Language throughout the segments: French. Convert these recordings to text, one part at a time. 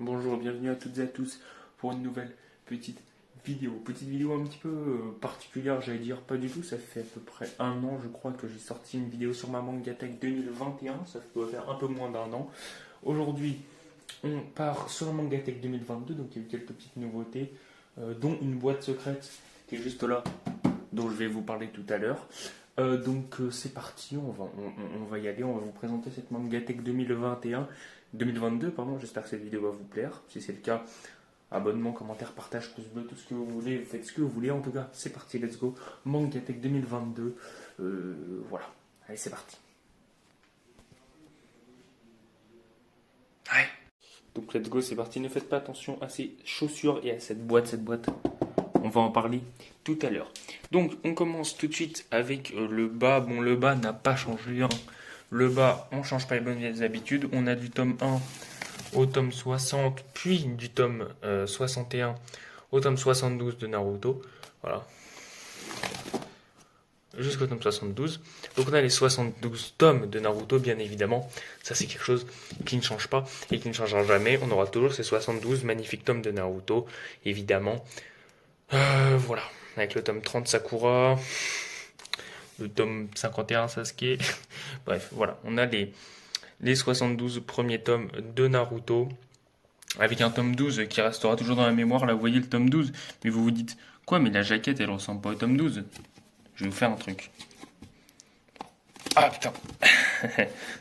Bonjour, bienvenue à toutes et à tous pour une nouvelle petite vidéo. Petite vidéo un petit peu particulière, j'allais dire pas du tout. Ça fait à peu près un an, je crois, que j'ai sorti une vidéo sur ma Mangatech 2021. Ça doit faire un peu moins d'un an. Aujourd'hui, on part sur la Mangatech 2022, donc il y a eu quelques petites nouveautés, dont une boîte secrète qui est juste là, dont je vais vous parler tout à l'heure. C'est parti, on va y aller, on va vous présenter cette Mangatech 2022, pardon. J'espère que cette vidéo va vous plaire. Si c'est le cas, abonnement, commentaire, partage, pouce bleu, tout ce que vous voulez, vous faites ce que vous voulez. En tout cas, c'est parti, let's go. Mangatech 2022, voilà. Allez, c'est parti. Ouais. Donc let's go, c'est parti. Ne faites pas attention à ces chaussures et à cette boîte. On va en parler tout à l'heure. Donc, on commence tout de suite avec le bas. Bon, le bas n'a pas changé, hein. Le bas, on change pas les bonnes habitudes. On a du tome 1 au tome 60, puis du tome 61 au tome 72 de Naruto. Voilà. Jusqu'au tome 72. Donc on a les 72 tomes de Naruto, bien évidemment. Ça, c'est quelque chose qui ne change pas et qui ne changera jamais. On aura toujours ces 72 magnifiques tomes de Naruto, évidemment. Voilà. Avec le tome 30 Sakura, le tome 51 Sasuke. Bref, voilà. On a les 72 premiers tomes de Naruto, avec un tome 12 qui restera toujours dans la mémoire. Là, vous voyez le tome 12. Mais vous vous dites, quoi, mais la jaquette, elle ressemble pas au tome 12. Je vais vous faire un truc. Ah putain,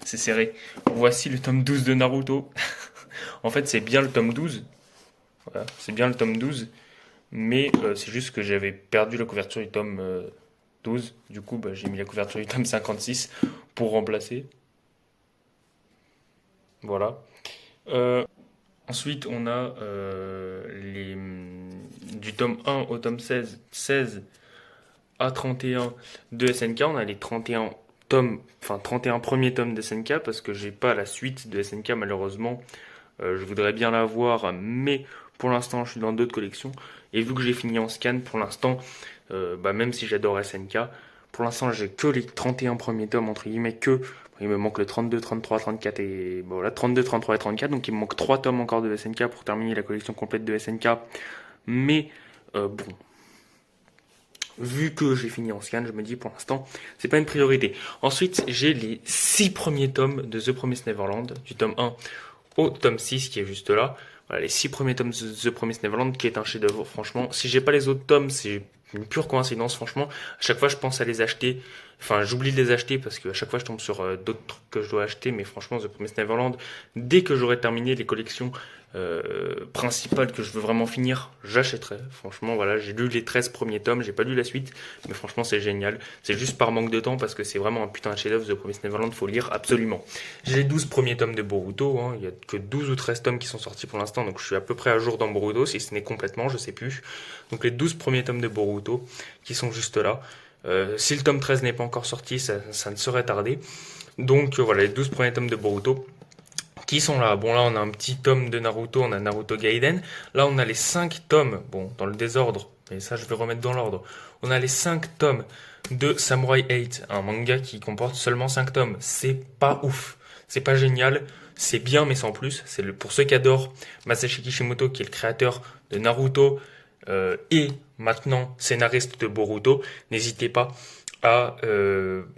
c'est serré. Voici le tome 12 de Naruto. En fait, c'est bien le tome 12. Voilà, c'est bien le tome 12. Mais c'est juste que j'avais perdu la couverture du tome 12. Du coup, j'ai mis la couverture du tome 56 pour remplacer. Voilà. Ensuite, on a du tome 1 au tome 16 à 31 de SNK. On a les 31 tomes, enfin 31 premiers tomes de SNK parce que j'ai pas la suite de SNK malheureusement. Je voudrais bien la voir, mais pour l'instant, je suis dans d'autres collections. Et vu que j'ai fini en scan, pour l'instant, même si j'adore SNK, pour l'instant, j'ai que les 31 premiers tomes, entre guillemets, que. Il me manque le 32, 33, 34 et. Bon, voilà, 32, 33 et 34. Donc, il me manque 3 tomes encore de SNK pour terminer la collection complète de SNK. Mais, bon. Vu que j'ai fini en scan, je me dis pour l'instant, c'est pas une priorité. Ensuite, j'ai les 6 premiers tomes de The Promised Neverland, du tome 1 au tome 6 qui est juste là. Voilà, les 6 premiers tomes de The Promised Neverland qui est un chef-d'œuvre, franchement. Si j'ai pas les autres tomes, c'est une pure coïncidence, franchement. À chaque fois, je pense à les acheter. Enfin, j'oublie de les acheter parce qu'à chaque fois, je tombe sur d'autres trucs que je dois acheter. Mais franchement, The Promised Neverland, dès que j'aurai terminé les collections principales que je veux vraiment finir, j'achèterai. Franchement, voilà, j'ai lu les 13 premiers tomes, j'ai pas lu la suite. Mais franchement, c'est génial. C'est juste par manque de temps parce que c'est vraiment un putain de chef-d'œuvre. The Promised Neverland, faut lire absolument. J'ai les 12 premiers tomes de Boruto, hein. Il y a que 12 ou 13 tomes qui sont sortis pour l'instant, donc je suis à peu près à jour dans Boruto, si ce n'est complètement, je sais plus. Donc les 12 premiers tomes de Boruto qui sont juste là. Si le tome 13 n'est pas encore sorti, ça ne serait tardé. Donc voilà, les 12 premiers tomes de Boruto qui sont là. Bon, là on a un petit tome de Naruto, on a Naruto Gaiden. Là on a les 5 tomes, bon, dans le désordre, mais ça je vais remettre dans l'ordre. On a les 5 tomes de Samurai 8, un manga qui comporte seulement 5 tomes. C'est pas ouf, c'est pas génial, c'est bien mais sans plus. Pour ceux qui adorent Masashi Kishimoto, qui est le créateur de Naruto et maintenant scénariste de Boruto, n'hésitez pas à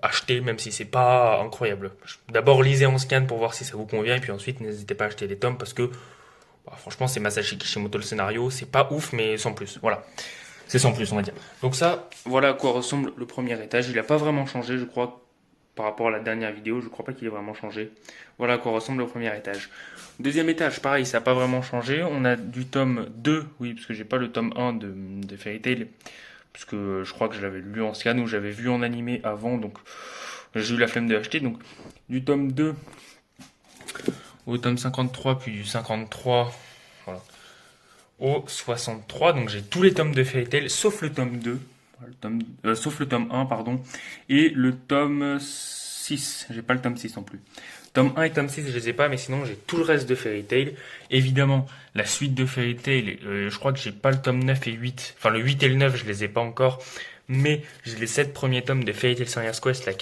acheter, même si c'est pas incroyable. D'abord lisez en scan pour voir si ça vous convient, et puis ensuite n'hésitez pas à acheter les tomes parce que franchement c'est Masashi Kishimoto le scénario, c'est pas ouf mais sans plus. Voilà. C'est sans plus, on va dire. Donc ça, voilà à quoi ressemble le premier étage. Il n'a pas vraiment changé, je crois, par rapport à la dernière vidéo. Je crois pas qu'il ait vraiment changé. Voilà à quoi ressemble le premier étage. Deuxième étage, pareil, ça n'a pas vraiment changé. On a du tome 2, oui, parce que j'ai pas le tome 1 de Fairy Tail, parce que je crois que je l'avais lu en scan ou j'avais vu en animé avant, donc j'ai eu la flemme de l'acheter. Donc du tome 2 au tome 53, puis du 53, voilà, au 63. Donc j'ai tous les tomes de Fairy Tail, sauf le tome 2, sauf le tome 1, pardon, et le tome 6. J'ai pas le tome 6 non plus. Tome 1 et tome 6, je les ai pas, mais sinon j'ai tout le reste de Fairy Tail. Évidemment, la suite de Fairy Tail, je crois que j'ai pas le tome 9 et 8. Enfin, le 8 et le 9, je les ai pas encore. mais j'ai les 7 premiers tomes de Fairy Tail Serious Quest, la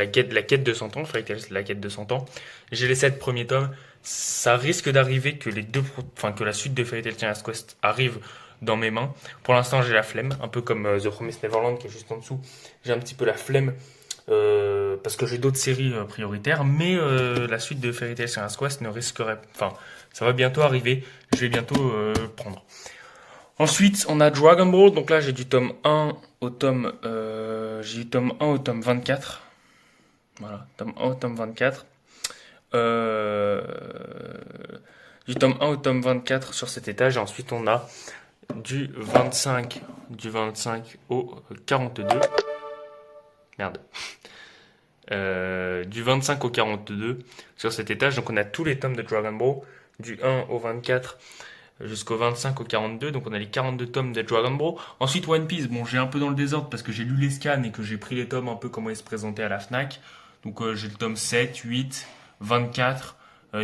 quête de 100 ans, Fairy Tail, la quête de 100 ans. J'ai les 7 premiers tomes. Ça risque d'arriver que que la suite de Fairy Tail Serious Quest arrive dans mes mains. Pour l'instant, j'ai la flemme, un peu comme The Promised Neverland qui est juste en dessous. J'ai un petit peu la flemme parce que j'ai d'autres séries prioritaires, mais la suite de Fairy Tail Serious Quest ne risquerait, ça va bientôt arriver. Je vais bientôt prendre. Ensuite, on a Dragon Ball. Donc là, j'ai du tome 1 au tome, j'ai du tome 1 au tome 24. Voilà, tome 1 au tome 24. Euh, du tome 1 au tome 24 sur cet étage. Et ensuite, on a du 25 au 42. Merde. Du 25 au 42 sur cet étage. Donc on a tous les tomes de Dragon Ball, du 1 au 24 jusqu'au 25 au 42. Donc on a les 42 tomes de Dragon Ball. Ensuite One Piece, bon j'ai un peu dans le désordre parce que j'ai lu les scans et que j'ai pris les tomes un peu comment ils se présentaient à la Fnac. Donc j'ai le tome 7, 8, 24,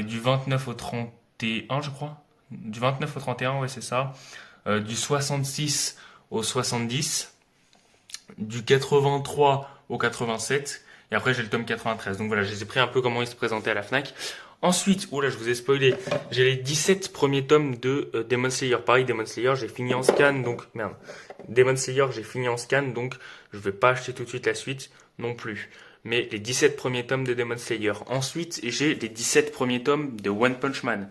du 29 au 31 je crois. Du 29 au 31, ouais c'est ça. Du 66 au 70. Du 83 au 87. Et après j'ai le tome 93. Donc voilà, je les ai pris un peu comment ils se présentaient à la Fnac. Ensuite, là je vous ai spoilé, j'ai les 17 premiers tomes de Demon Slayer. Pareil, Demon Slayer, j'ai fini en scan, donc merde. Demon Slayer, j'ai fini en scan, donc je vais pas acheter tout de suite la suite non plus. Mais les 17 premiers tomes de Demon Slayer. Ensuite, j'ai les 17 premiers tomes de One Punch Man.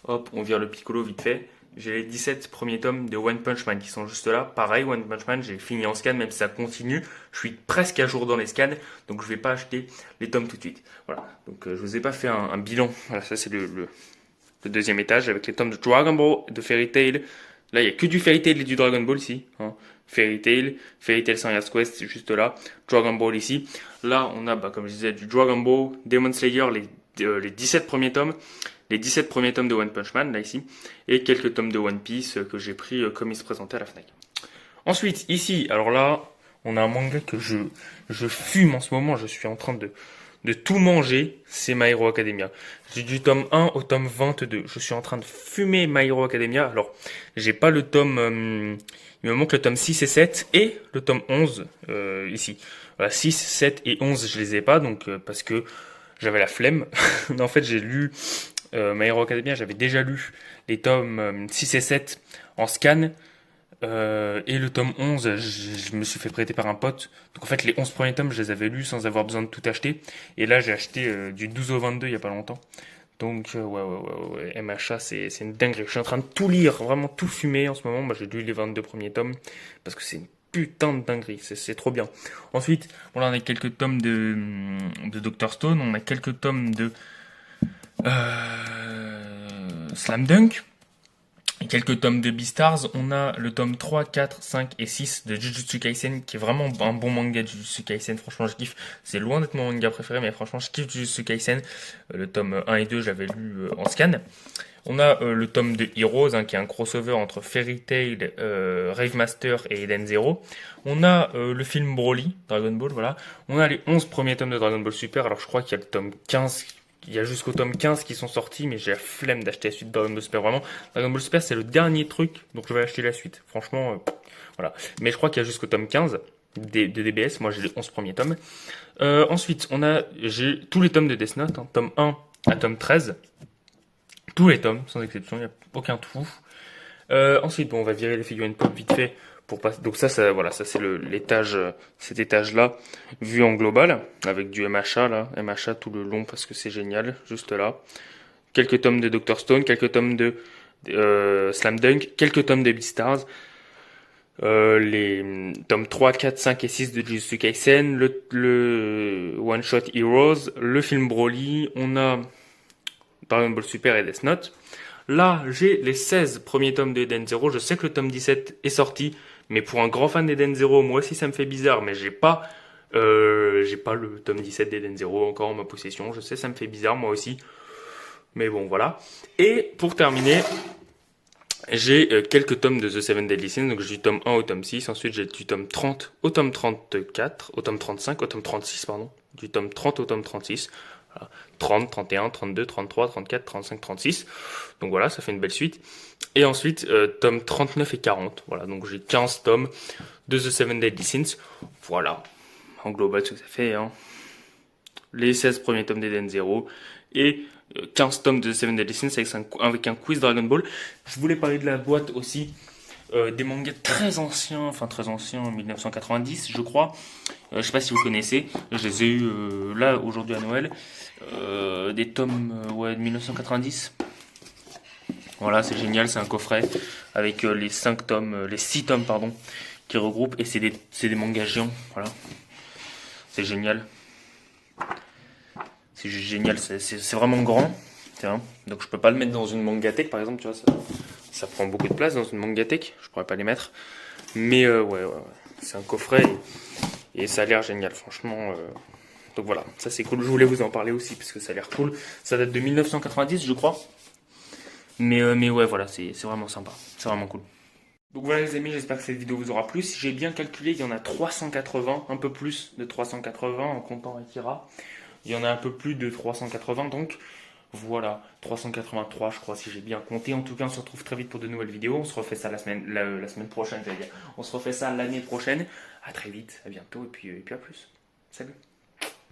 Hop, on vire le piccolo vite fait. J'ai les 17 premiers tomes de One Punch Man qui sont juste là. Pareil, One Punch Man, j'ai fini en scan, même si ça continue. Je suis presque à jour dans les scans, donc je vais pas acheter les tomes tout de suite. Voilà, donc je vous ai pas fait un bilan. Voilà, ça c'est le deuxième étage avec les tomes de Dragon Ball, de Fairy Tail. Là, il y a que du Fairy Tail et du Dragon Ball ici. Hein. Fairy Tail Serious Quest, c'est juste là. Dragon Ball ici. Là, on a, comme je disais, du Dragon Ball, Demon Slayer, les 17 premiers tomes. Les 17 premiers tomes de One Punch Man, là ici, et quelques tomes de One Piece que j'ai pris comme ils se présentaient à la Fnac. Ensuite, ici, alors là, on a un manga que je fume en ce moment, je suis en train de tout manger, c'est My Hero Academia. J'ai du tome 1 au tome 22, je suis en train de fumer My Hero Academia, alors j'ai pas le tome, il me manque le tome 6 et 7 et le tome 11 ici. Voilà, 6, 7 et 11, je les ai pas, donc parce que j'avais la flemme. En fait, j'ai lu My Hero Academia, j'avais déjà lu les tomes 6 et 7 en scan. Et le tome 11, je me suis fait prêter par un pote. Donc en fait, les 11 premiers tomes, je les avais lus sans avoir besoin de tout acheter. Et là, j'ai acheté du 12 au 22 il y a pas longtemps. Donc ouais, MHA, c'est une dinguerie. Je suis en train de tout lire, vraiment tout fumer en ce moment. J'ai lu les 22 premiers tomes parce que c'est une putain de dinguerie, c'est trop bien. Ensuite, on a quelques tomes de Dr Stone, on a quelques tomes de Slam Dunk, et quelques tomes de Beastars. On a le tome 3, 4, 5 et 6 de Jujutsu Kaisen, qui est vraiment un bon manga de Jujutsu Kaisen. Franchement, je kiffe. C'est loin d'être mon manga préféré, mais franchement, je kiffe Jujutsu Kaisen. Le tome 1 et 2, j'avais lu en scan. On a le tome de Heroes, qui est un crossover entre Fairy Tail, Rave Master et Eden Zero. On a le film Broly, Dragon Ball, voilà. On a les 11 premiers tomes de Dragon Ball Super. Alors je crois qu'il y a le tome 15, il y a jusqu'au tome 15 qui sont sortis, mais j'ai la flemme d'acheter la suite de Dragon Ball Super, vraiment. Dragon Ball Super, c'est le dernier truc, donc je vais acheter la suite. Franchement, voilà. Mais je crois qu'il y a jusqu'au tome 15 de DBS. Moi, j'ai les 11 premiers tomes. Ensuite, j'ai tous les tomes de Death Note, tome 1 à tome 13. Tous les tomes, sans exception, il n'y a aucun trou. Ensuite, on va virer les figurines pop vite fait pour passer. Donc voilà, ça c'est l'étage, cet étage-là, vu en global, avec du MHA là, MHA tout le long parce que c'est génial, juste là. Quelques tomes de Dr Stone, quelques tomes de Slam Dunk, quelques tomes de Beastars. Les tomes 3, 4, 5 et 6 de Jujutsu Kaisen, le One Shot Heroes, le film Broly, on a Dragon Ball Super et Death Note. Là, j'ai les 16 premiers tomes de Eden Zero. Je sais que le tome 17 est sorti, mais pour un grand fan d'Eden Zero, moi aussi ça me fait bizarre, mais j'ai pas le tome 17 d'Eden Zero encore en ma possession. Je sais, ça me fait bizarre, moi aussi. Mais bon, voilà. Et pour terminer, j'ai quelques tomes de The Seven Deadly Sins. Donc j'ai du tome 1 au tome 6. Ensuite, j'ai du tome 30 au tome 34, au tome 35, au tome 36, pardon. Du tome 30 au tome 36. Voilà. 30, 31, 32, 33, 34, 35, 36. Donc voilà, ça fait une belle suite. Et ensuite, tomes 39 et 40. Voilà, donc j'ai 15 tomes de The Seven Deadly Sins. Voilà, en global, ce que ça fait, hein. Les 16 premiers tomes d'Eden Zero et 15 tomes de The Seven Deadly Sins avec un quiz Dragon Ball. Je voulais parler de la boîte aussi. Des mangas très anciens, enfin très anciens, 1990 je crois. Je sais pas si vous connaissez, je les ai eu là aujourd'hui à Noël. Des tomes ouais, de 1990. Voilà, c'est génial, c'est un coffret avec les 5 tomes, les 6 tomes pardon, qui regroupent et c'est des mangas géants. Voilà, c'est génial. C'est juste génial, c'est vraiment grand. Tiens. Donc je peux pas le mettre dans une mangatech par exemple, tu vois, ça prend beaucoup de place dans une mangatech, je pourrais pas les mettre. Mais ouais, c'est un coffret et ça a l'air génial, franchement. Donc voilà, ça c'est cool, je voulais vous en parler aussi parce que ça a l'air cool. Ça date de 1990 je crois. Mais ouais, voilà, c'est vraiment sympa, c'est vraiment cool. Donc voilà les amis, j'espère que cette vidéo vous aura plu. Si j'ai bien calculé, il y en a 380, un peu plus de 380 en comptant Akira. Il y en a un peu plus de 380, donc voilà, 383 je crois si j'ai bien compté. En tout cas, on se retrouve très vite pour de nouvelles vidéos. On se refait ça la semaine prochaine, j'allais dire. On se refait ça l'année prochaine. À très vite, à bientôt et puis à plus. Salut.